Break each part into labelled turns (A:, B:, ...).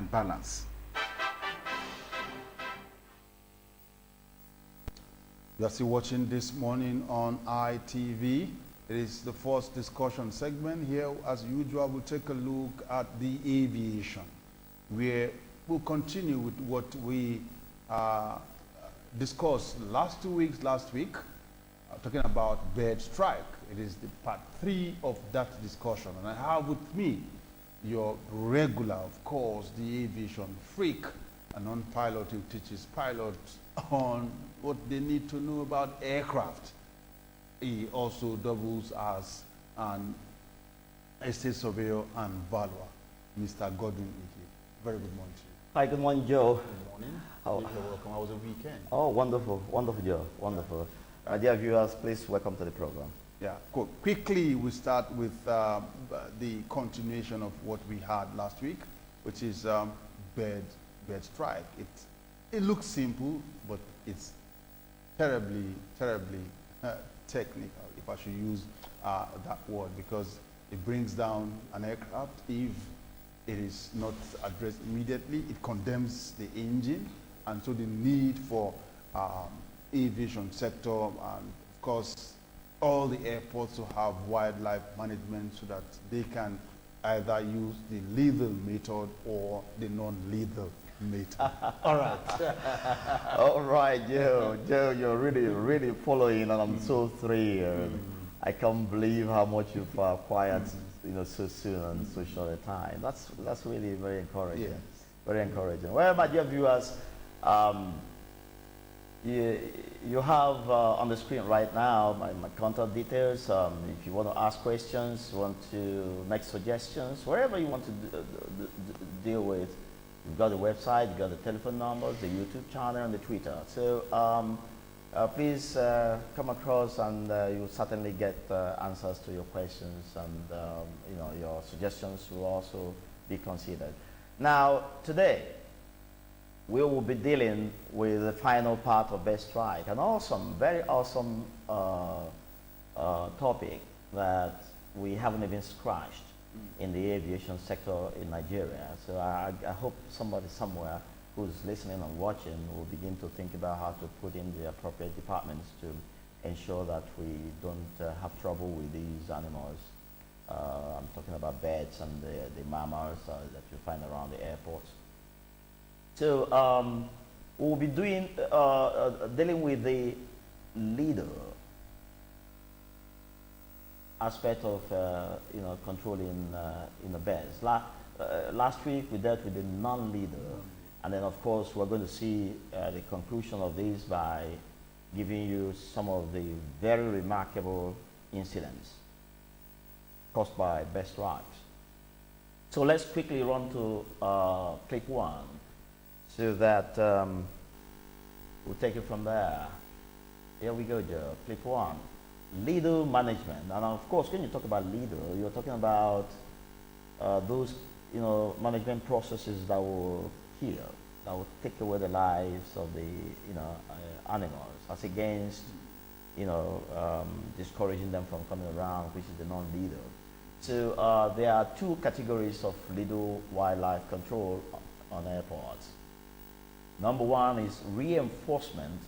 A: and balance. You are still watching This Morning on ITV. It is the first discussion segment. Here, as usual, we'll take a look at the aviation, where we'll continue with what we discussed last week, talking about bird strike. It is the part 3 of that discussion. And I have with me your regular, of course, the aviation freak, a non-pilot who teaches pilots on what they need to know about aircraft. He also doubles as an estate surveyor and valuer, Mr. Godwin Ike. Very good morning to you.
B: Hi, good morning, Joe.
A: Good morning.
B: How-
A: You're welcome. How was the weekend?
B: Oh, wonderful, wonderful, Joe, wonderful. Dear viewers, please welcome to the program.
A: Yeah, cool. Quickly, we start with the continuation of what we had last week, which is bird strike. It looks simple, but it's terribly technical, if I should use that word, because it brings down an aircraft if it is not addressed immediately. It condemns the engine, and so the need for aviation sector and, of course, all the airports to have wildlife management so that they can either use the lethal method or the non-lethal method. All right.
B: All right, Joe, you're really following, and I'm so thrilled. I can't believe how much you've acquired, so soon and so short a time. That's really very encouraging.
A: Yes.
B: Very encouraging. Well, my dear viewers, you have on the screen right now my contact details. If you want to ask questions, want to make suggestions, wherever you want to deal with, you've got the website, you've got the telephone numbers, the YouTube channel, and the Twitter. So please come across, and you'll certainly get answers to your questions, and your suggestions will also be considered. Now, today, we will be dealing with the final part of bird strike, an awesome, very awesome topic that we haven't even scratched in the aviation sector in Nigeria. So I hope somebody somewhere who's listening and watching will begin to think about how to put in the appropriate departments to ensure that we don't have trouble with these animals. I'm talking about birds and the mammals that you find around the airports. So we'll be doing dealing with the leader aspect of controlling the birds. Last week we dealt with the non-leader, and then of course we're going to see the conclusion of this by giving you some of the very remarkable incidents caused by bird strikes. So let's quickly run to clip 1. So that we'll take it from there. Here we go, Joe. Clip 1. Leader management. And of course, when you talk about leader, you're talking about those management processes that will kill, that will take away the lives of the animals, as against discouraging them from coming around, which is the non-leader. So there are 2 categories of leader wildlife control on airports. Number 1 is reinforcement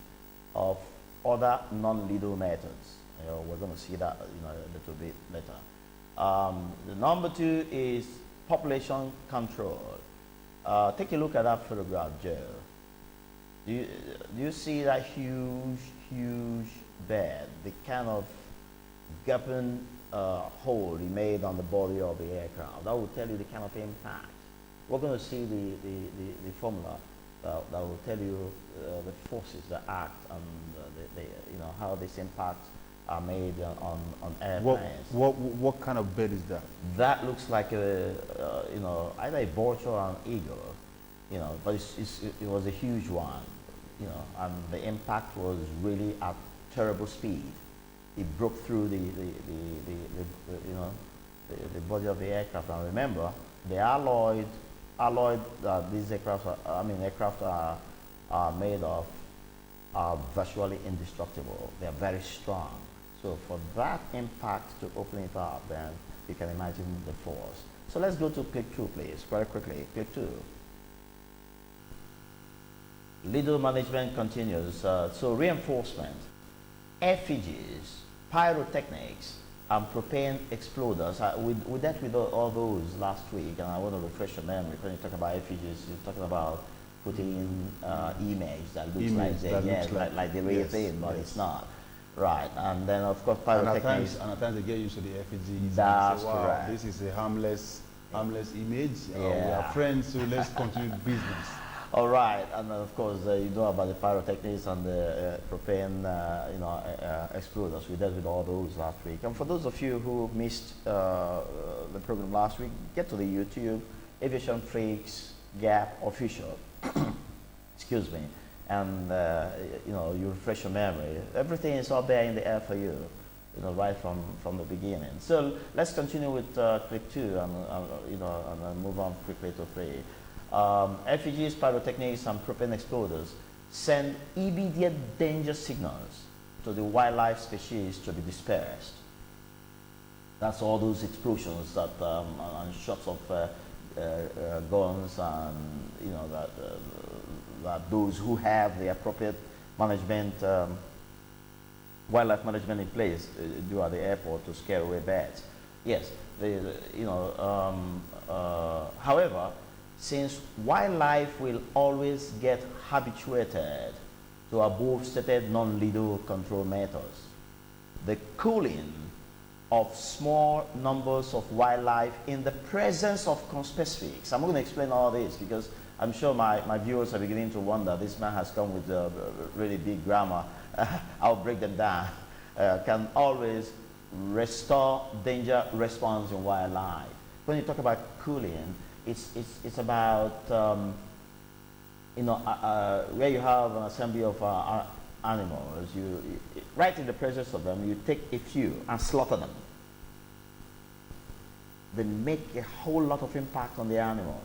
B: of other non-lethal methods. We're going to see that a little bit later. The number 2 is population control. Take a look at that photograph, Joe. Do you see that huge bird, the kind of gaping hole he made on the body of the aircraft? That will tell you the kind of impact. We're going to see the formula that will tell you the forces that act and how these impacts are made on airplanes.
A: What kind of bird is that?
B: That looks like either a vulture or an eagle, but it was a huge one, and the impact was really at terrible speed. It broke through the body of the aircraft. And remember, the alloy these aircraft are made of are virtually indestructible. They are very strong. So for that impact to open it up, then you can imagine the force. So let's go to clip 2, please, very quickly. Clip 2. Lido management continues. So reinforcement, effigies, pyrotechnics, and propane exploders. We dealt with all those last week, and I want to refresh your memory. When you talk about effigies, you're talking about putting image that looks like like the real thing, but it's not. Right, and then of course pyrotechnics.
A: And at times they get used to the effigies.
B: That's
A: say, wow,
B: correct.
A: this is a harmless image. We are friends, so let's continue business.
B: All right, and of course you know about the pyrotechnics and the propane, exploders. We dealt with all those last week. And for those of you who missed the program last week, get to the YouTube Aviation Freaks Gap Official. Excuse me, and you refresh your memory. Everything is out there in the air for you. Right from the beginning. So let's continue with clip 2 and move on quickly to 3. FPGs, pyrotechnics, and propane exploders send immediate danger signals to the wildlife species to be dispersed. That's all those explosions that and shots of guns, and that those who have the appropriate management, wildlife management in place do at the airport to scare away bats. Yes, however, since wildlife will always get habituated to above stated non-lethal control methods, the culling of small numbers of wildlife in the presence of conspecifics. I'm going to explain all this because I'm sure my viewers are beginning to wonder, this man has come with a really big grammar. I'll break them down. Can always restore danger response in wildlife. When you talk about culling, it's about where you have an assembly of animals. You right in the presence of them, you take a few and slaughter them. They make a whole lot of impact on the animals.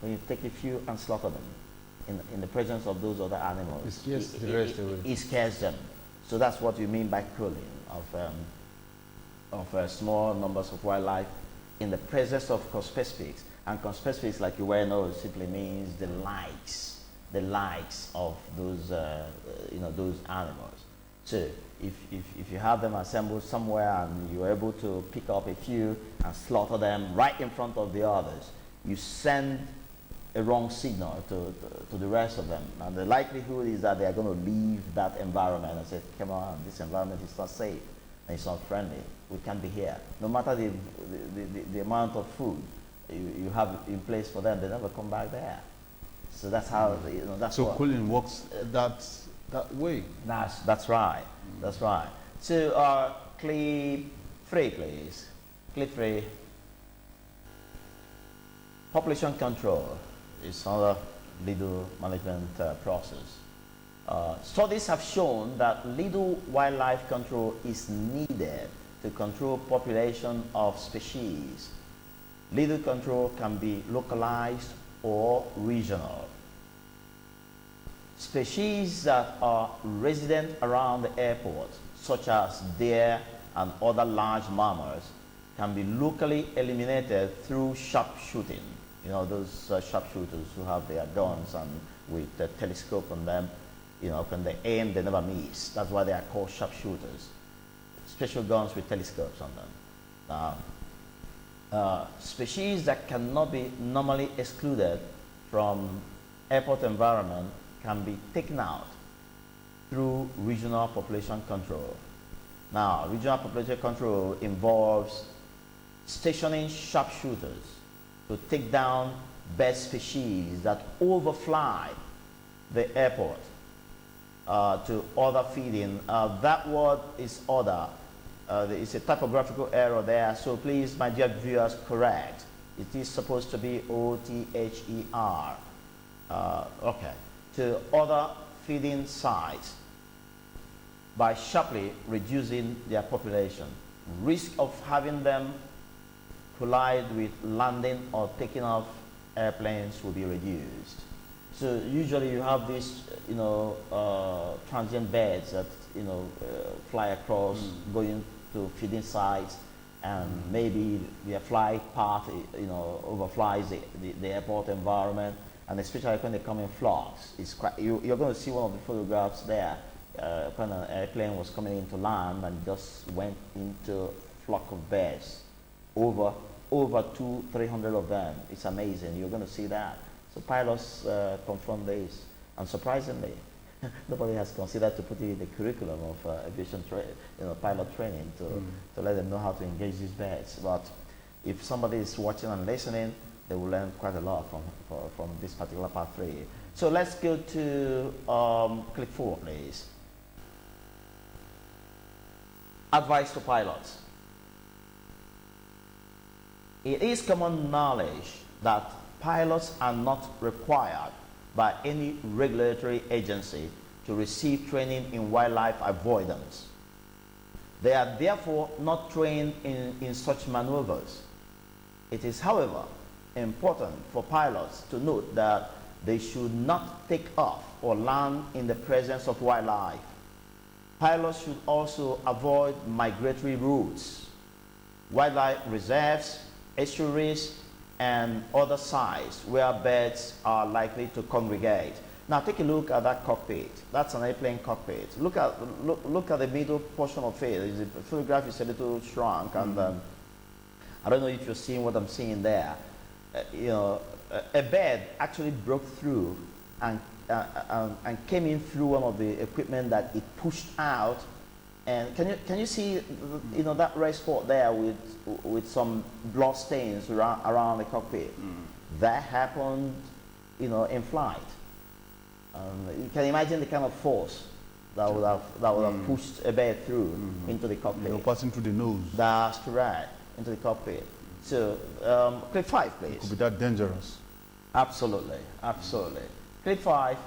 B: When you take a few and slaughter them in the presence of those other animals,
A: it scares the rest away.
B: It scares them. So that's what you mean by culling of small numbers of wildlife in the presence of conspecifics. And conspecifics, like you well know, simply means the likes of those those animals. So if you have them assembled somewhere and you're able to pick up a few and slaughter them right in front of the others, you send a wrong signal to the rest of them. And the likelihood is that they are going to leave that environment and say, come on, this environment is not safe and it's not friendly. We can't be here. No matter the amount of food you have in place for them, they never come back there. So that's how, that's
A: so
B: what.
A: culling works that way.
B: That's right. That's right. So clip 3, please. Clip 3. Population control is another legal management process. Studies have shown that legal wildlife control is needed to control population of species. Legal control can be localized or regional. Species that are resident around the airport, such as deer and other large mammals, can be locally eliminated through sharpshooting. Those sharpshooters who have their guns and with the telescope on them, when they aim, they never miss. That's why they are called sharpshooters. Special guns with telescopes on them. Species that cannot be normally excluded from airport environment can be taken out through regional population control. Now, regional population control involves stationing sharpshooters to take down bird species that overfly the airport to other feeding. That word is other. It's a typographical error there, so please, my dear viewers, correct. It is supposed to be O-T-H-E-R. Okay. To other feeding sites by sharply reducing their population. Risk of having them collide with landing or taking off airplanes will be reduced. So usually you have these, transient birds that, fly across, going to feeding sites, and maybe their flight path, overflies the airport environment, and especially when they come in flocks. It's quite, you're going to see one of the photographs there when an airplane was coming into land and just went into a flock of birds, over 200-300 of them. It's amazing. You're going to see that. So pilots confront this, and surprisingly, nobody has considered to put it in the curriculum of aviation pilot training to let them know how to engage these birds. But if somebody is watching and listening, they will learn quite a lot from this particular part 3. So let's go to click 4, please. Advice to pilots. It is common knowledge that pilots are not required by any regulatory agency to receive training in wildlife avoidance. They are therefore not trained in such maneuvers. It is, however, important for pilots to note that they should not take off or land in the presence of wildlife. Pilots should also avoid migratory routes, wildlife reserves, estuaries, and other sites where birds are likely to congregate. Now take a look at that cockpit. That's an airplane cockpit. Look at the middle portion of it. The photograph is a little shrunk, and I don't know if you're seeing what I'm seeing there. A bird actually broke through and came in through one of the equipment that it pushed out. And can you see that red spot there with some blood stains around the cockpit? That happened in flight. You can imagine the kind of force that would have pushed a bird through into the cockpit.
A: Passing through the nose.
B: That's correct, into the cockpit. So click 5, please.
A: It could be that dangerous.
B: Absolutely, absolutely. Click 5.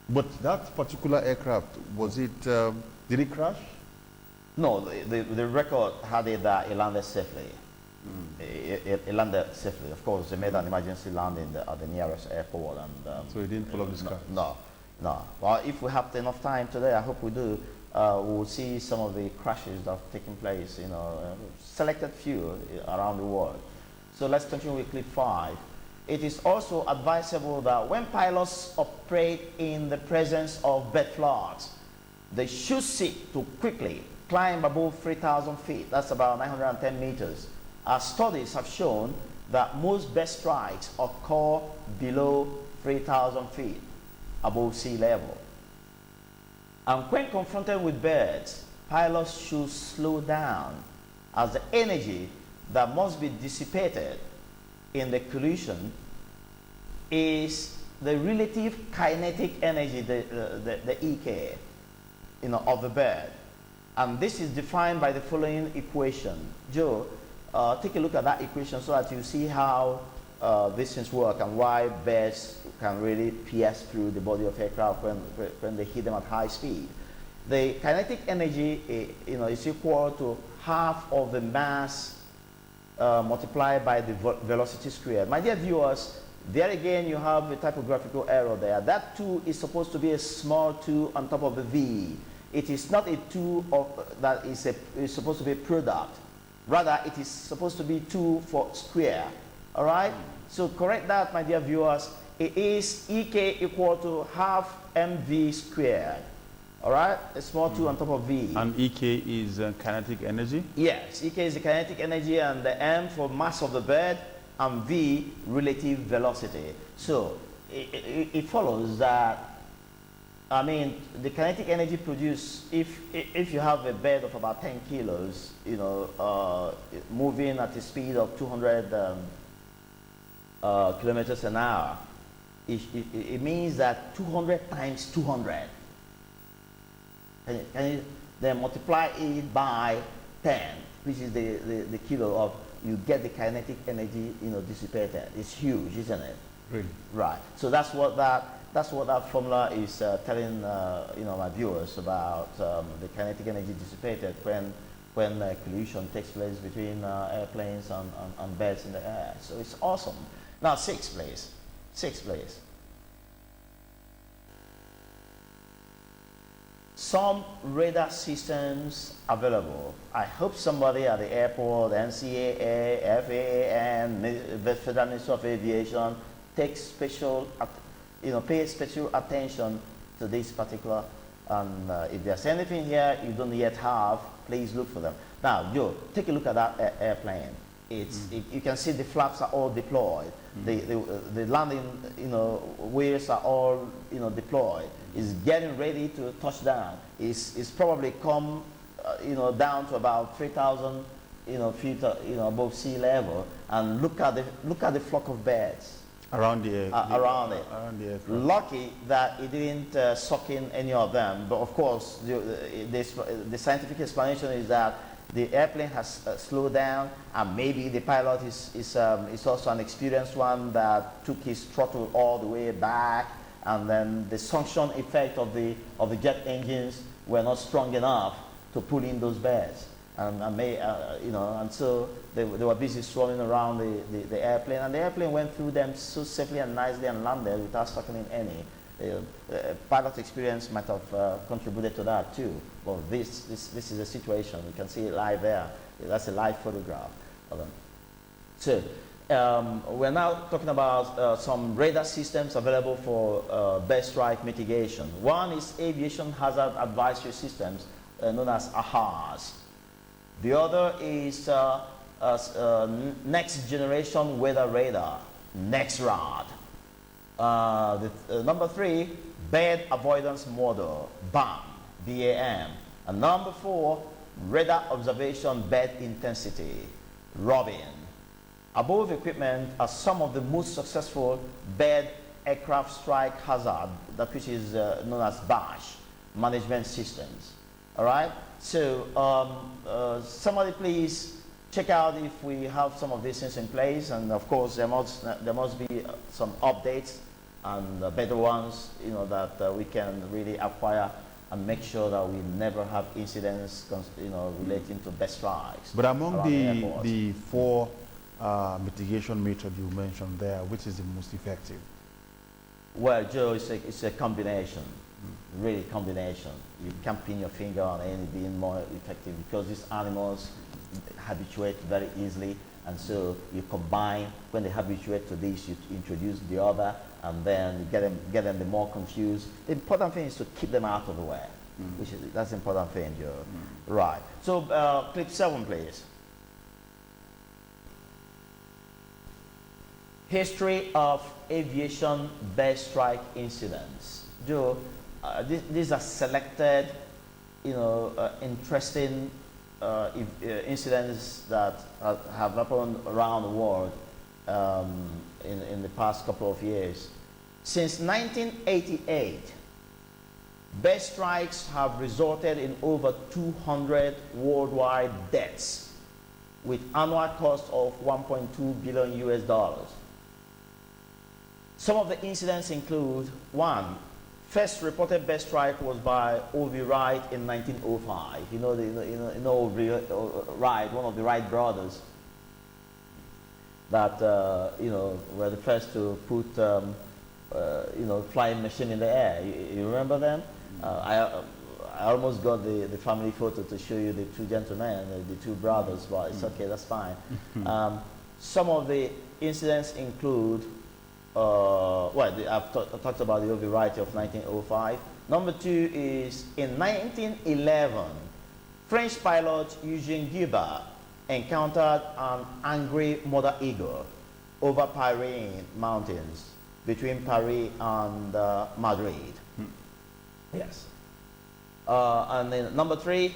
A: But that particular aircraft, was it, did it crash?
B: No, the record had it that it landed safely. It landed safely. Of course, they made an emergency landing at the nearest airport. And
A: so it didn't fall off the sky?
B: No. Well, if we have enough time today, I hope we do, we will see some of the crashes that have taken place, selected few around the world. So let's continue with clip 5. It is also advisable that when pilots operate in the presence of bird flocks, they should seek to quickly climb above 3,000 feet. That's about 910 meters. As studies have shown that most bird strikes occur below 3,000 feet above sea level. And when confronted with birds, pilots should slow down, as the energy that must be dissipated in the collision is the relative kinetic energy, the EK, of the bird. And this is defined by the following equation. Joe, take a look at that equation so that you see how these things work and why birds can really pierce through the body of aircraft when they hit them at high speed. The kinetic energy, is equal to half of the mass multiplied by the velocity squared. My dear viewers, there again you have a typographical error there. That 2 is supposed to be a small 2 on top of the V. It is not a 2 that is supposed to be a product. Rather, it is supposed to be 2 for square. All right? So correct that, my dear viewers. It is EK equal to half mv squared. All right? A small 2 on top of V.
A: And EK is kinetic energy?
B: Yes, EK is the kinetic energy, and the M for mass of the bird, and V, relative velocity. So it follows that, the kinetic energy produced, if you have a bird of about 10 kilos, moving at a speed of 200 kilometers an hour, it means that 200 times 200. Can you then multiply it by 10, which is the kilo of, you get the kinetic energy dissipated. It's huge, isn't it?
A: Really?
B: Right. So that's what that formula is telling my viewers about the kinetic energy dissipated when collision takes place between airplanes and birds in the air. So it's awesome. Now 6, please. 6, please. some radar systems available. I hope somebody at the airport, NCAA, FAA, the Federal Ministry of Aviation takes pay special attention to this particular. And if there's anything here you don't yet have, please look for them. Now, Joe, take a look at that airplane. You can see the flaps are all deployed. The landing, wheels are all, deployed. It's getting ready to touch down. It's probably come, down to about 3,000, feet, above sea level. And look at the flock of birds
A: around the
B: around it.
A: Around the aircraft.
B: Lucky that it didn't suck in any of them. But of course, the scientific explanation is that the airplane has slowed down, and maybe the pilot is also an experienced one that took his throttle all the way back, and then the suction effect of the jet engines were not strong enough to pull in those birds, and so they were busy swarming around the airplane, and the airplane went through them so safely and nicely and landed without sucking in any. Pilot experience might have contributed to that too. Well, this is a situation. You can see it live there. That's a live photograph of them. So we're now talking about some radar systems available for bird strike mitigation. One is aviation hazard advisory systems known as AHARS. The other is next generation weather radar, NEXRAD. Number 3, bird avoidance model, BAM, BAM. And number 4, radar observation bird intensity, ROBIN. Above equipment are some of the most successful bird aircraft strike hazard, which is known as BASH, management systems. All right? So somebody please check out if we have some of these things in place, and of course there must be some updates and better ones, that we can really acquire and make sure that we never have incidents, relating to bird strikes.
A: But among
B: the
A: the 4 mitigation methods you mentioned there, which is the most effective?
B: Well, Joe, it's a combination, really combination. You can't pin your finger on any being more effective because these animals habituate very easily, and so you combine. When they habituate to this, you introduce the other, and then you get them the more confused. The important thing is to keep them out of the way, that's the important thing, Joe. Right. So clip 7, please. History of aviation bird strike incidents. Joe, these are selected, interesting incidents that have happened around the world in the past couple of years. Since 1988, bird strikes have resulted in over 200 worldwide deaths with annual cost of $1.2 billion US. Some of the incidents include: 1, first reported bird strike was by O.V. Wright in 1905. Wright, one of the Wright brothers, that were the first to put flying machine in the air. You remember them? I almost got the family photo to show you the 2 gentlemen, the 2 brothers, but it's okay, that's fine. Some of the incidents include, I've talked about the O.V. Wright of 1905. Number 2 is in 1911, French pilot Eugene Guibert encountered an angry mother eagle over Pyrenean mountains between Paris and Madrid. Yes. And then number 3,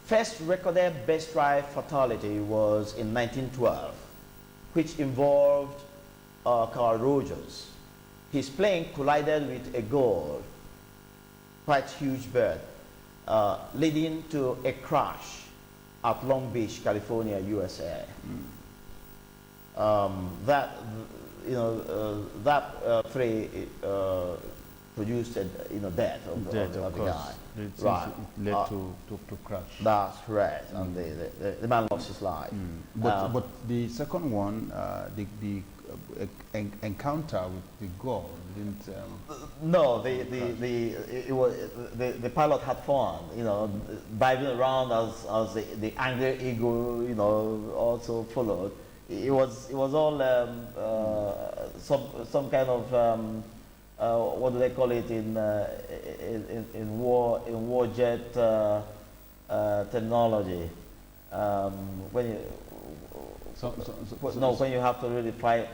B: first recorded bird strike fatality was in 1912, which involved Carl Rogers. His plane collided with a gull, quite huge bird, leading to a crash at Long Beach, California, USA. That 3 produced death of the
A: course.
B: guy.
A: It led to crash.
B: That's correct, and the man lost his life.
A: But the second one, the encounter with the god didn't.
B: No, the pilot had fun, diving around as the angry eagle, also followed. It was all some kind of what do they call it in war jet technology, when you when you have to really fight,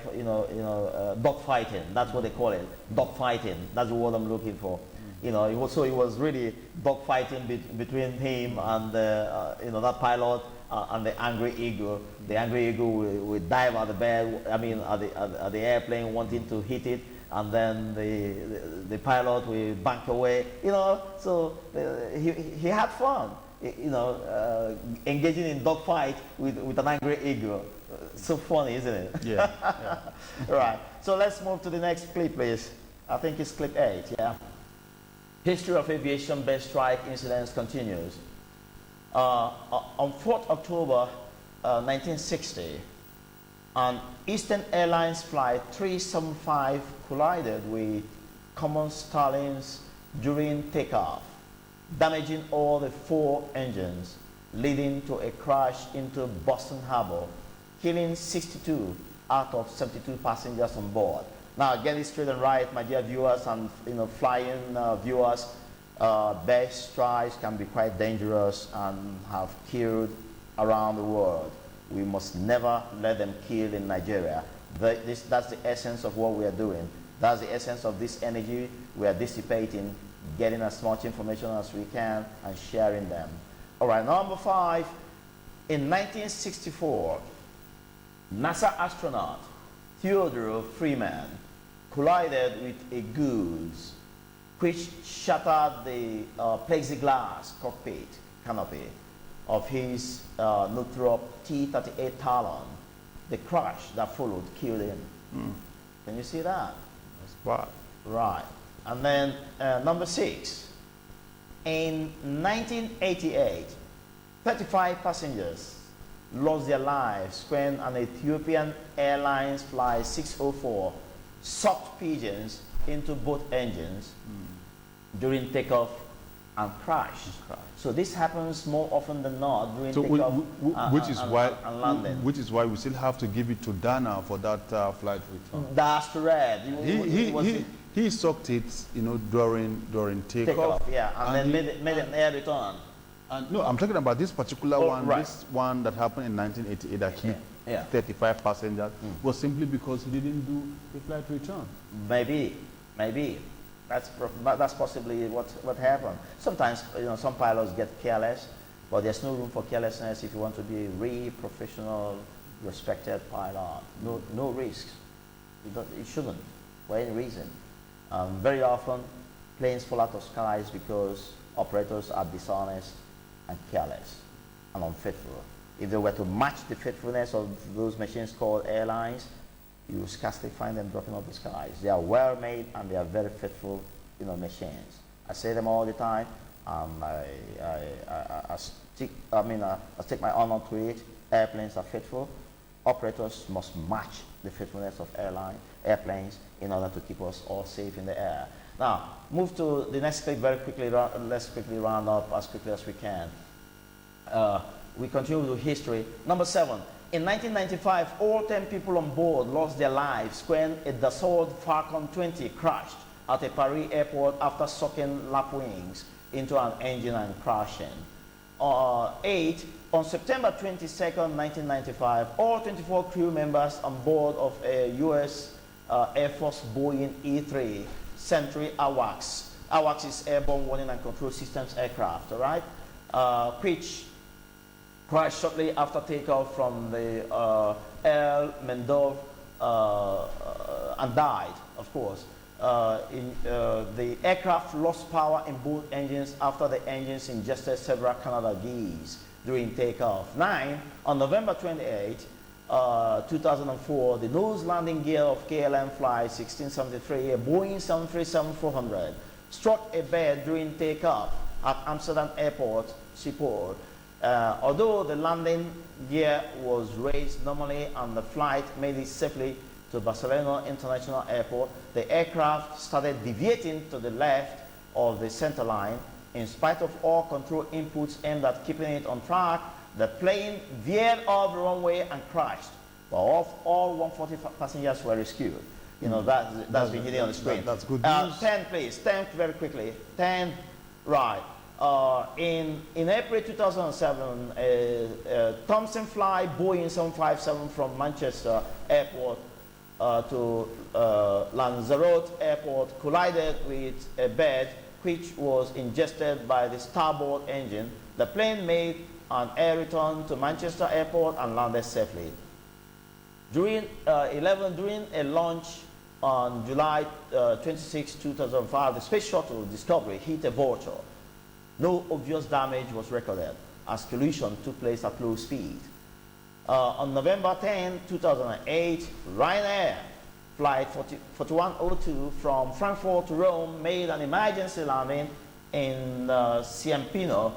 B: dog fighting. That's what they call it, dog fighting. That's the word I'm looking for. It was really dog fighting between him and that pilot and the angry eagle. The angry eagle will dive at the bed. I mean, at the airplane, wanting to hit it, and then the pilot will bank away. So he had fun. Engaging in dogfight with an angry eagle. So funny, isn't it?
A: Yeah.
B: Right. So let's move to the next clip, please. I think it's clip 8, yeah. History of aviation bird strike incidents continues. On 4th October 1960, an Eastern Airlines flight 375 collided with common Starlines during takeoff, damaging all the 4 engines, leading to a crash into Boston Harbor, killing 62 out of 72 passengers on board. Now, get it straight and right, my dear viewers and flying viewers. Bird strikes can be quite dangerous and have killed around the world. We must never let them kill in Nigeria. That's the essence of what we are doing. That's the essence of this energy we are dissipating, getting as much information as we can and sharing them. All right, number 5. In 1964, NASA astronaut Theodore Freeman collided with a goose which shattered the plexiglass cockpit canopy of his Northrop T-38 Talon. The crash that followed killed him. Can you see that?
A: That's bad.
B: Right. And then number 6. In 1988, 35 passengers lost their lives when an Ethiopian Airlines Flight 604 sucked pigeons into both engines during takeoff and crash. So this happens more often than not during takeoff and landing.
A: Which is why we still have to give it to Dana for that flight return.
B: That's correct.
A: He sucked it, during takeoff.
B: Yeah, and then made an air return.
A: No, I'm talking about this particular one.
B: Right.
A: This one that happened in 1988 that killed 35 passengers was simply because he didn't do the flight return.
B: Maybe. That's possibly what happened. Sometimes, some pilots get careless, but there's no room for carelessness if you want to be a really professional, respected pilot. No risks. You shouldn't, for any reason. Very often, planes fall out of skies because operators are dishonest and careless and unfaithful. If they were to match the faithfulness of those machines called airlines, you will scarcely find them dropping off the skies. They are well made and they are very faithful, machines. I say them all the time. I take my honor to it. Airplanes are faithful. Operators must match the faithfulness of airplanes in order to keep us all safe in the air. Now, move to the next clip very quickly. Let's quickly round up as quickly as we can. We continue with history. Number 7. In 1995, all 10 people on board lost their lives when a Dassault Falcon 20 crashed at a Paris airport after sucking lapwings into an engine and crashing. 8. On September 22nd, 1995, all 24 crew members on board of a U.S. Air Force Boeing E-3 Sentry AWACS. AWACS is Airborne Warning and Control Systems aircraft, all right? Which crashed shortly after takeoff from the El Mendov and died, of course. The aircraft lost power in both engines after the engines ingested several Canada geese during takeoff. 9. On November 28, 2004, the nose landing gear of KLM Flight 1673, a Boeing 737-400, struck a bed during takeoff at Amsterdam Airport, Schiphol. Although the landing gear was raised normally and the flight made it safely to Barcelona International Airport, the aircraft started deviating to the left of the center line. In spite of all control inputs aimed at keeping it on track, the plane veered off the runway and crashed. But all 140 passengers were rescued. You know, that's beginning on the screen.
A: That's good news.
B: 10, please. 10 very quickly. 10, right. In April 2007, Thomson Fly Boeing 757 from Manchester Airport to Lanzarote Airport collided with a bed which was ingested by the starboard engine. The plane made an air return to Manchester Airport and landed safely. During a launch on July 26, 2005, the Space Shuttle Discovery hit a vulture. No obvious damage was recorded as collision took place at low speed. On November 10, 2008, Ryanair Flight 4102 from Frankfurt to Rome made an emergency landing in Ciampino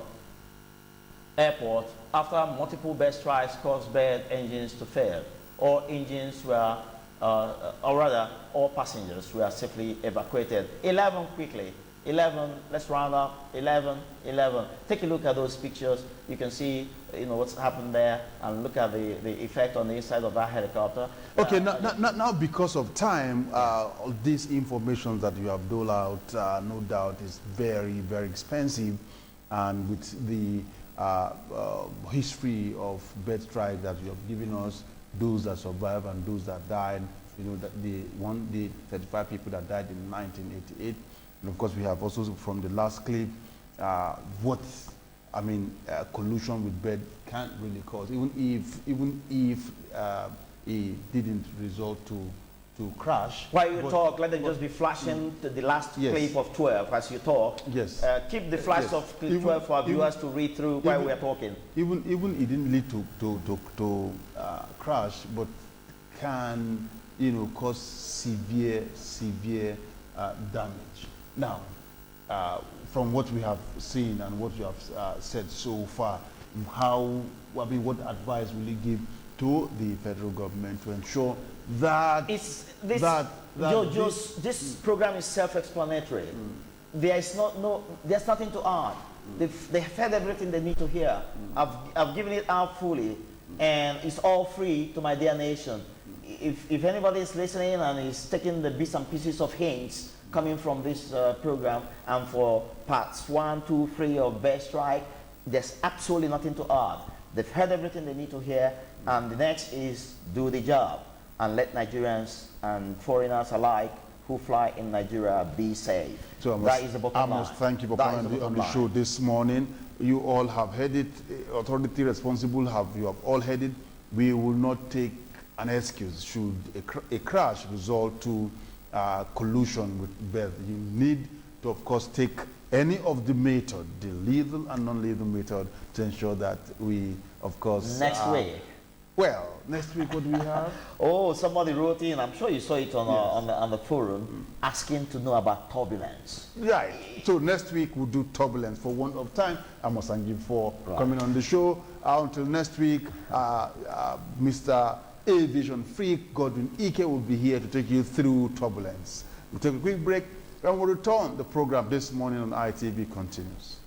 B: Airport after multiple bed strikes caused bed engines to fail. All engines were, or rather, all passengers were safely evacuated. 11 quickly. 11, let's round up. 11. Take a look at those pictures. You can see, you know, what's happened there, and look at the effect on the inside of that helicopter.
A: Okay, now because of time, all this information that you have doled out, no doubt, is very, very expensive, and with the history of bed strike that you have given us, those that survived and those that died, you know, that the 35 people that died in 1988. And of course, we have also from the last clip what collusion with bed can't really cause, even if it didn't result to crash.
B: While you talk, let them just be flashing to the last clip of 12 as you talk.
A: Yes.
B: Keep the flash of clip 12 for our viewers to read through while we are talking.
A: Even it didn't lead to crash, but can, you know, cause severe damage. Now, from what we have seen and what you have said so far, what advice will you give to the federal government to ensure that
B: this program is self-explanatory? There's nothing to add. They've heard everything they need to hear. I've given it out fully, and it's all free to my dear nation. If anybody is listening and is taking the bits and pieces of hints coming from this program, and for parts 1, 2, 3 of Bed Strike, there's absolutely nothing to add. They've heard everything they need to hear, and the next is do the job and let Nigerians and foreigners alike who fly in Nigeria be safe.
A: So
B: that is the bottom line.
A: Thank you for coming on the show this morning. You all have heard it. Authority responsible you have all heard it. We will not take an excuse should a crash result to collusion with bed. You need to, of course, take any of the method, the lethal and non-lethal method, to ensure that we, of course...
B: Next week.
A: Well, next week what do we have?
B: Oh, somebody wrote in, I'm sure you saw it on the forum, asking to know about turbulence.
A: Right. So next week we'll do turbulence. For want of time, I must thank you for coming on the show. Until next week, Mr. Aviation Freak Godwin Ike will be here to take you through turbulence. We'll take a quick break, and we'll return. The program this morning on ITV continues.